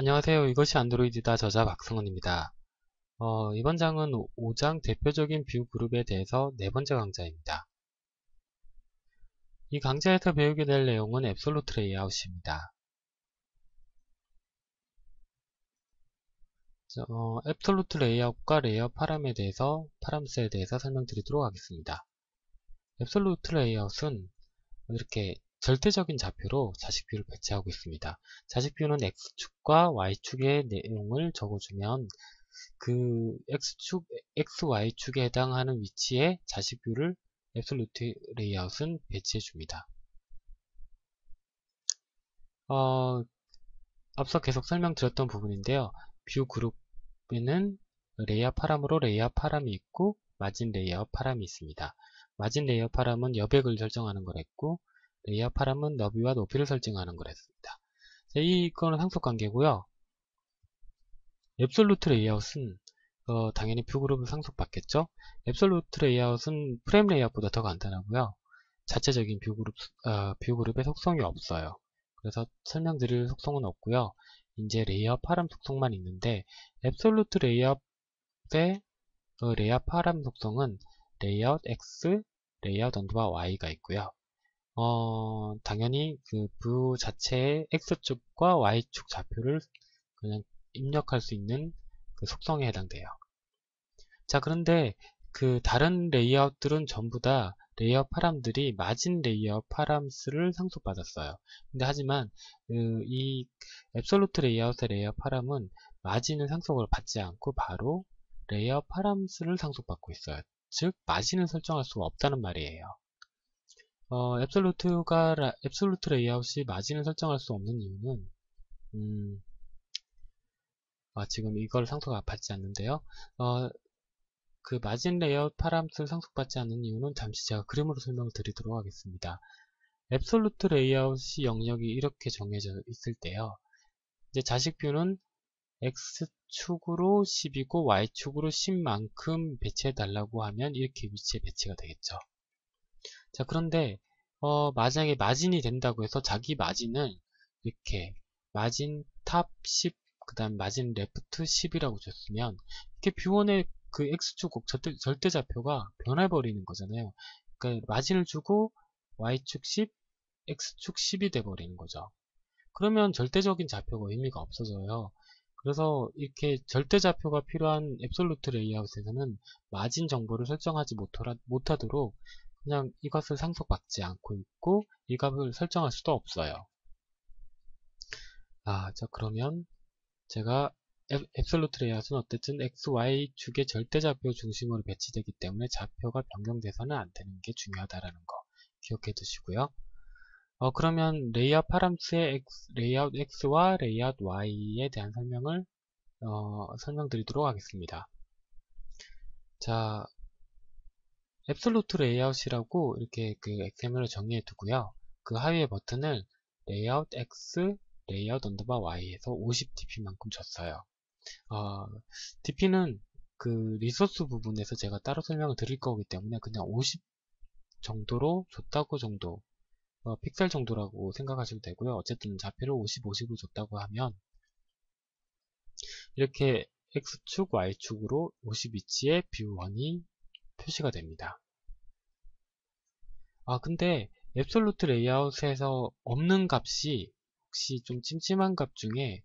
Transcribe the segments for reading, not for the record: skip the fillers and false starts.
안녕하세요. 이것이 안드로이드다 저자 박승원입니다. 이번 장은 5장 대표적인 뷰 그룹에 대해서 네 번째 강좌입니다. 이 강좌에서 배우게 될 내용은 앱솔루트 레이아웃입니다. 앱솔루트 레이아웃과 레이아웃 파람스에 대해서 설명드리도록 하겠습니다. 앱솔루트 레이아웃은 이렇게 절대적인 좌표로 자식뷰를 배치하고 있습니다. 자식뷰는 X축과 Y축의 내용을 적어주면 그 X축, XY축에 해당하는 위치에 자식뷰를 앱솔루트 레이아웃은 배치해줍니다. 앞서 계속 설명드렸던 부분인데요. 뷰 그룹에는 레이아웃 파람으로 레이아웃 파람이 있고 마진 레이아웃 파람이 있습니다. 마진 레이아웃 파람은 여백을 설정하는 걸 했고 레이아웃 파람은 너비와 높이를 설정하는 걸 했습니다. 이거는 상속관계고요. 앱솔루트 레이아웃은 당연히 뷰 그룹을 상속받겠죠. 앱솔루트 레이아웃은 프레임 레이아웃보다 더 간단하고요. 자체적인 뷰 그룹의 속성이 없어요. 그래서 설명드릴 속성은 없고요. 이제 레이아웃 파람 속성만 있는데 앱솔루트 레이아웃의 레이아웃 파람 속성은 레이아웃 X, 레이아웃 언더바 Y가 있고요. 당연히 그 뷰 자체의 X축과 Y축 좌표를 그냥 입력할 수 있는 그 속성에 해당돼요. 자, 그런데 그 다른 레이아웃들은 전부 다 레이아웃 파람들이 마진 레이아웃 파람스를 상속받았어요. 근데 하지만 이 앱솔루트 레이아웃의 레이아웃 파람은 마진을 상속을 받지 않고 바로 레이아웃 파람스를 상속받고 있어요. 즉 마진을 설정할 수가 없다는 말이에요. 앱솔루트 레이아웃이 마진을 설정할 수 없는 이유는 지금 이걸 상속받지 않는데요. 그 마진 레이아웃 파람스를 상속받지 않는 이유는 잠시 제가 그림으로 설명을 드리도록 하겠습니다. 앱솔루트 레이아웃이 영역이 이렇게 정해져 있을 때요. 이제 자식뷰는 X축으로 10이고 Y축으로 10만큼 배치해 달라고 하면 이렇게 위치에 배치가 되겠죠. 자, 그런데 만약에 마진이 된다고 해서 자기 마진을 이렇게 마진 탑 10, 그 다음 마진 레프트 10이라고 줬으면 이렇게 뷰원의 그 X축 절대좌표가 변해버리는 거잖아요. 그러니까 마진을 주고 Y축 10, X축 10이 돼버리는 거죠. 그러면 절대적인 좌표가 의미가 없어져요. 그래서 이렇게 절대좌표가 필요한 앱솔루트 레이아웃에서는 마진 정보를 설정하지 못하도록 그냥 이것을 상속받지 않고 있고 이 값을 설정할 수도 없어요. 자, 그러면 제가 앱솔루트 레이아웃은 어쨌든 XY축의 절대좌표 중심으로 배치되기 때문에 좌표가 변경돼서는 안 되는 게 중요하다라는 거 기억해 두시고요. 그러면 레이아웃 파람스의 레이아웃 X와 레이아웃 Y에 대한 설명을 설명드리도록 하겠습니다. 자, 앱솔루트 레이아웃이라고 이렇게 그 XML을 정리해 두고요. 그 하위의 버튼을 레이아웃 X, 레이아웃 언더바 Y에서 50dp만큼 줬어요. dp는 그 리소스 부분에서 제가 따로 설명을 드릴 거기 때문에 그냥 50 정도로 줬다고 정도, 픽셀 정도라고 생각하셔도 되고요. 어쨌든 좌표를 50, 50으로 줬다고 하면 이렇게 X축, Y축으로 50위치의 뷰1이 표시가 됩니다. 근데 앱솔루트 레이아웃에서 없는 값이 혹시 좀 찜찜한 값 중에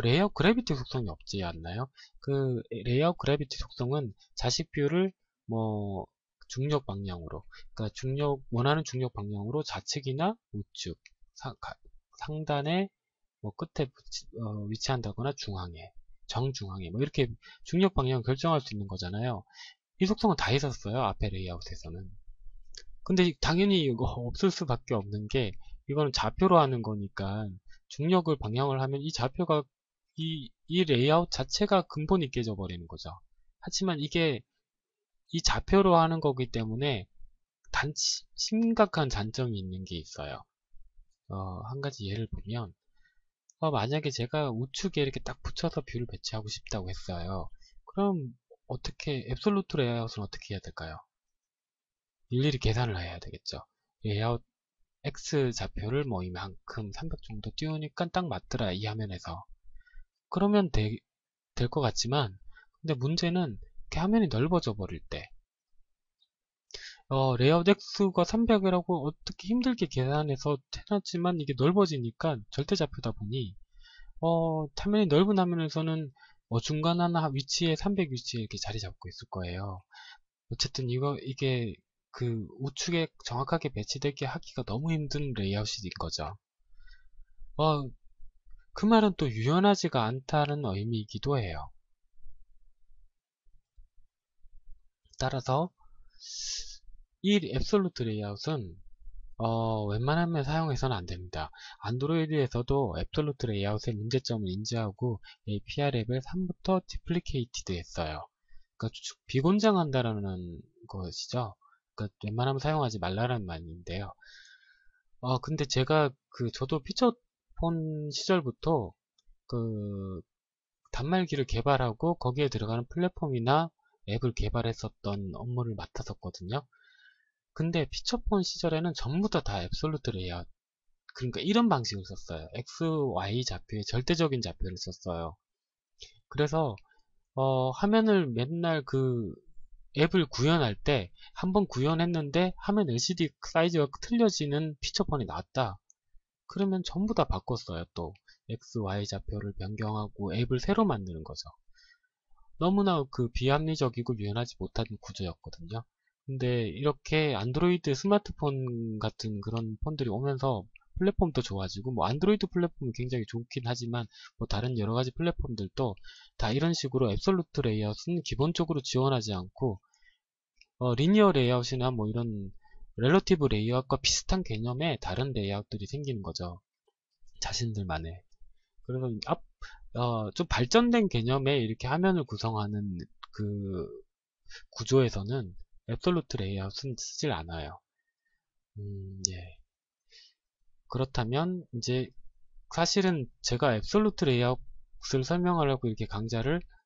레이아웃 그래비티 속성이 없지 않나요? 그 레이아웃 그래비티 속성은 자식 뷰를 뭐 중력 방향으로, 그러니까 원하는 중력 방향으로 좌측이나 우측, 상단에 뭐 끝에 위치한다거나 중앙에, 정중앙에 뭐 이렇게 중력 방향을 결정할 수 있는 거잖아요. 이 속성은 다 있었어요. 앞에 레이아웃에서는. 근데 당연히 이거 없을 수밖에 없는 게 이거는 좌표로 하는 거니까 중력을 방향을 하면 이 좌표가 이 레이아웃 자체가 근본이 깨져 버리는 거죠. 하지만 이게 이 좌표로 하는 거기 때문에 심각한 단점이 있는 게 있어요. 한 가지 예를 보면 만약에 제가 우측에 이렇게 딱 붙여서 뷰를 배치하고 싶다고 했어요. 그럼 어떻게 앱솔루트 레이아웃은 어떻게 해야 될까요? 일일이 계산을 해야 되겠죠. 레이아웃 X 좌표를 뭐 이만큼 300 정도 띄우니까 딱 맞더라 이 화면에서. 그러면 될 것 같지만, 근데 문제는 이렇게 화면이 넓어져 버릴 때, 레이아웃 X가 300이라고 어떻게 힘들게 계산해서 해놨지만 이게 넓어지니까 절대좌표다 보니 화면이 넓은 화면에서는 중간 하나 위치에 300 위치에 이렇게 자리 잡고 있을 거예요. 어쨌든 이게 그 우측에 정확하게 배치되게 하기가 너무 힘든 레이아웃인 거죠. 그 말은 또 유연하지가 않다는 의미이기도 해요. 따라서 이 앱솔루트 레이아웃은 웬만하면 사용해서는 안 됩니다. 안드로이드에서도 앱솔루트 레이아웃의 문제점을 인지하고 API 레벨 3부터 디플리케이티드 했어요. 그러니까 비곤장한다라는 것이죠. 그러니까 웬만하면 사용하지 말라는 말인데요. 근데 제가 저도 피처폰 시절부터 그 단말기를 개발하고 거기에 들어가는 플랫폼이나 앱을 개발했었던 업무를 맡았었거든요. 근데 피처폰 시절에는 전부 다 앱솔루트 레이아웃, 그러니까 이런 방식을 썼어요. X, Y 좌표의 절대적인 좌표를 썼어요. 그래서 화면을 맨날 앱을 구현할 때 한번 구현했는데 화면 LCD 사이즈가 틀려지는 피처폰이 나왔다. 그러면 전부 다 바꿨어요. 또 X, Y 좌표를 변경하고 앱을 새로 만드는 거죠. 너무나 비합리적이고 유연하지 못한 구조였거든요. 근데 이렇게 안드로이드 스마트폰 같은 그런 폰들이 오면서 플랫폼도 좋아지고, 뭐 안드로이드 플랫폼은 굉장히 좋긴 하지만 뭐 다른 여러 가지 플랫폼들도 다 이런 식으로 앱솔루트 레이아웃은 기본적으로 지원하지 않고 리니어 레이아웃이나 뭐 이런 렐러티브 레이아웃과 비슷한 개념의 다른 레이아웃들이 생기는 거죠. 자신들만의. 그래서 좀 발전된 개념의 이렇게 화면을 구성하는 그 구조에서는 앱솔루트 레이아웃은 쓰질 않아요. 예. 그렇다면 이제 사실은 제가 앱솔루트 레이아웃을 설명하려고 이렇게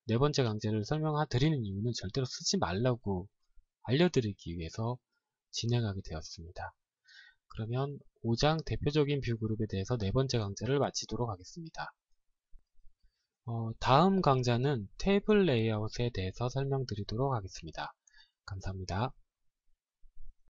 네 번째 강좌를 드리는 이유는 절대로 쓰지 말라고 알려드리기 위해서 진행하게 되었습니다. 그러면 5장 대표적인 뷰 그룹에 대해서 네 번째 강좌를 마치도록 하겠습니다. 다음 강좌는 테이블 레이아웃에 대해서 설명드리도록 하겠습니다. 감사합니다.